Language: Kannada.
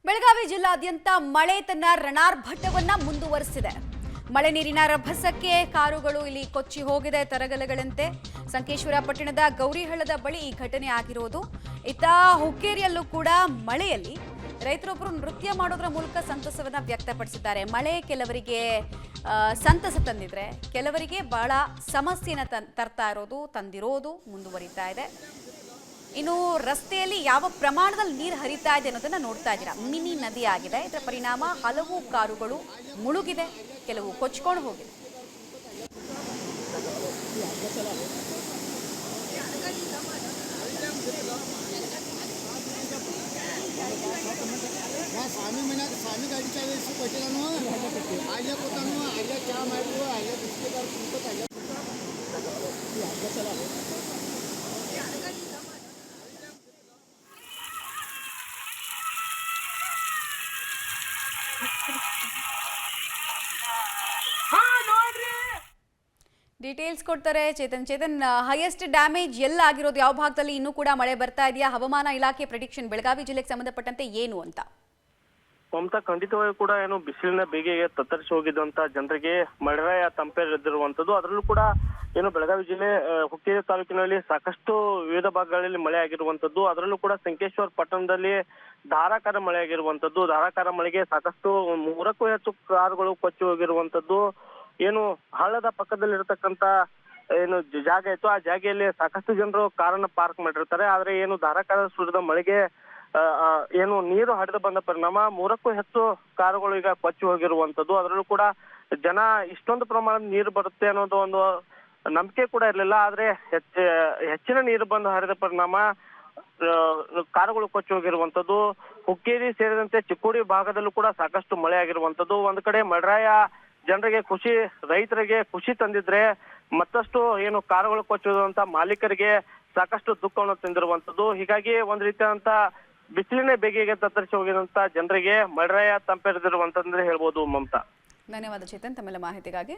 ಬೆಳಗಾವಿ ಜಿಲ್ಲಾದ್ಯಂತ ಮಳೆ ತನ್ನ ರಣಾರ್ಭಟವನ್ನ ಮುಂದುವರಿಸಿದೆ. ಮಳೆ ನೀರಿನ ರಭಸಕ್ಕೆ ಕಾರುಗಳು ಇಲ್ಲಿ ಕೊಚ್ಚಿ ಹೋಗಿದೆ ತರಗಲೆಗಳಂತೆ. ಸಂಕೇಶ್ವರ ಪಟ್ಟಣದ ಗೌರಿಹಳ್ಳದ ಬಳಿ ಈ ಘಟನೆ ಆಗಿರೋದು. ಇತ್ತ ಹುಕ್ಕೇರಿಯಲ್ಲೂ ಕೂಡ ಮಳೆಯಲ್ಲಿ ರೈತರೊಬ್ಬರು ನೃತ್ಯ ಮಾಡೋದ್ರ ಮೂಲಕ ಸಂತಸವನ್ನ ವ್ಯಕ್ತಪಡಿಸಿದ್ದಾರೆ. ಮಳೆ ಕೆಲವರಿಗೆ ಸಂತಸ ತಂದಿದ್ರೆ ಕೆಲವರಿಗೆ ಬಹಳ ಸಮಸ್ಯೆನ ತಂದಿರೋದು ಮುಂದುವರಿತಾ ಇದೆ. ಇನ್ನು ರಸ್ತೆಯಲ್ಲಿ ಯಾವ ಪ್ರಮಾಣದಲ್ಲಿ ನೀರು ಹರಿತಾ ಇದೆ ಅನ್ನೋದನ್ನ ನೋಡ್ತಾ ಇದ್ದೀರಾ. ಮಿನಿ ನದಿ ಆಗಿದೆ. ಇದರ ಪರಿಣಾಮ ಹಲವು ಕಾರುಗಳು ಮುಳುಗಿದೆ, ಕೆಲವು ಕೊಚ್ಕೊಂಡು ಹೋಗಿದೆ. ಡೀಟೇಲ್ಸ್ ಕೊಡ್ತಾರೆ ಚೇತನ್. ಹೈಯೆಸ್ಟ್ ಡ್ಯಾಮೇಜ್ ಎಲ್ಲ ಆಗಿರೋದು ಯಾವ ಭಾಗದಲ್ಲಿ? ಇನ್ನೂ ಕೂಡ ಮಳೆ ಬರ್ತಾ ಇದೆಯಾ? ಹವಾಮಾನ ಇಲಾಖೆ ಪ್ರೆಡಿಕ್ಷನ್ ಬೆಳಗಾವಿ ಜಿಲ್ಲೆಗೆ ಸಂಬಂಧಪಟ್ಟಂತೆ ಏನು ಅಂತ? ಮಮತಾ, ಖಂಡಿತವಾಗಿ ಕೂಡ ಏನು ಬಿಸಿಲಿನ ಬೇಗೆಗೆ ತತ್ತರಿಸಿ ಹೋಗಿದ್ದಂತ ಜನರಿಗೆ ಮಳೆರಾಯ ತಂಪೆರೆದಿರುವಂತದ್ದು. ಅದರಲ್ಲೂ ಕೂಡ ಏನು ಬೆಳಗಾವಿ ಜಿಲ್ಲೆ ಹುಕ್ಕೇರಿ ತಾಲೂಕಿನಲ್ಲಿ ಸಾಕಷ್ಟು ವಿವಿಧ ಭಾಗಗಳಲ್ಲಿ ಮಳೆ ಆಗಿರುವಂತದ್ದು. ಅದರಲ್ಲೂ ಕೂಡ ಸಂಕೇಶ್ವರ ಪಟ್ಟಣದಲ್ಲಿ ಧಾರಾಕಾರ ಮಳೆ ಆಗಿರುವಂತದ್ದು. ಧಾರಾಕಾರ ಮಳೆಗೆ ಸಾಕಷ್ಟು 3ಕ್ಕೂ ಹೆಚ್ಚು ಕಾರುಗಳು ಕೊಚ್ಚಿ ಹೋಗಿರುವಂತದ್ದು. ಏನು ಹಳ್ಳದ ಪಕ್ಕದಲ್ಲಿ ಇರತಕ್ಕಂತ ಏನು ಜಾಗ ಇತ್ತು, ಆ ಜಾಗೆಯಲ್ಲಿ ಸಾಕಷ್ಟು ಜನರು ಕಾರನ್ನ ಪಾರ್ಕ್ ಮಾಡಿರ್ತಾರೆ. ಆದ್ರೆ ಏನು ಧಾರಾಕಾರ ಸುರಿದ ಮಳೆಗೆ ಏನು ನೀರು ಹರಿದು ಬಂದ ಪರಿಣಾಮ 3ಕ್ಕೂ ಹೆಚ್ಚು ಕಾರುಗಳು ಈಗ ಕೊಚ್ಚಿ ಹೋಗಿರುವಂತದ್ದು. ಅದರಲ್ಲೂ ಕೂಡ ಜನ ಇಷ್ಟೊಂದು ಪ್ರಮಾಣದ ನೀರು ಬರುತ್ತೆ ಅನ್ನೋದು ಒಂದು ನಂಬಿಕೆ ಕೂಡ ಇರಲಿಲ್ಲ. ಆದ್ರೆ ಹೆಚ್ಚಿನ ನೀರು ಬಂದು ಹರಿದ ಪರಿಣಾಮ ಕಾರುಗಳು ಕೊಚ್ಚಿ ಹೋಗಿರುವಂತದ್ದು. ಹುಕ್ಕೇರಿ ಸೇರಿದಂತೆ ಚಿಕ್ಕೋಡಿ ಭಾಗದಲ್ಲೂ ಕೂಡ ಸಾಕಷ್ಟು ಮಳೆ ಆಗಿರುವಂತದ್ದು. ಒಂದ್ ಕಡೆ ಮಳೆರಾಯ ಜನರಿಗೆ ಖುಷಿ, ರೈತರಿಗೆ ಖುಷಿ ತಂದಿದ್ರೆ ಮತ್ತಷ್ಟು ಏನು ಕಾರುಗಳು ಕೊಚ್ಚುವಂತ ಮಾಲೀಕರಿಗೆ ಸಾಕಷ್ಟು ದುಃಖವನ್ನು ತಂದಿರುವಂತದ್ದು. ಹೀಗಾಗಿ ಒಂದ್ ರೀತಿಯಾದಂತ ಬಿಸಿಲಿನ ಬೇಗೆಗೆ ತತ್ತರಿಸಿ ಹೋಗಿದಂತ ಜನರಿಗೆ ಮಳೆರಾಯ ತಂಪೆರೆದಿರುವಂತಂದ್ರೆ ಹೇಳ್ಬೋದು. ಮಮತಾ, ಧನ್ಯವಾದ ಚೇತನ್ ತಮ್ಮೆಲ್ಲ ಮಾಹಿತಿಗಾಗಿ.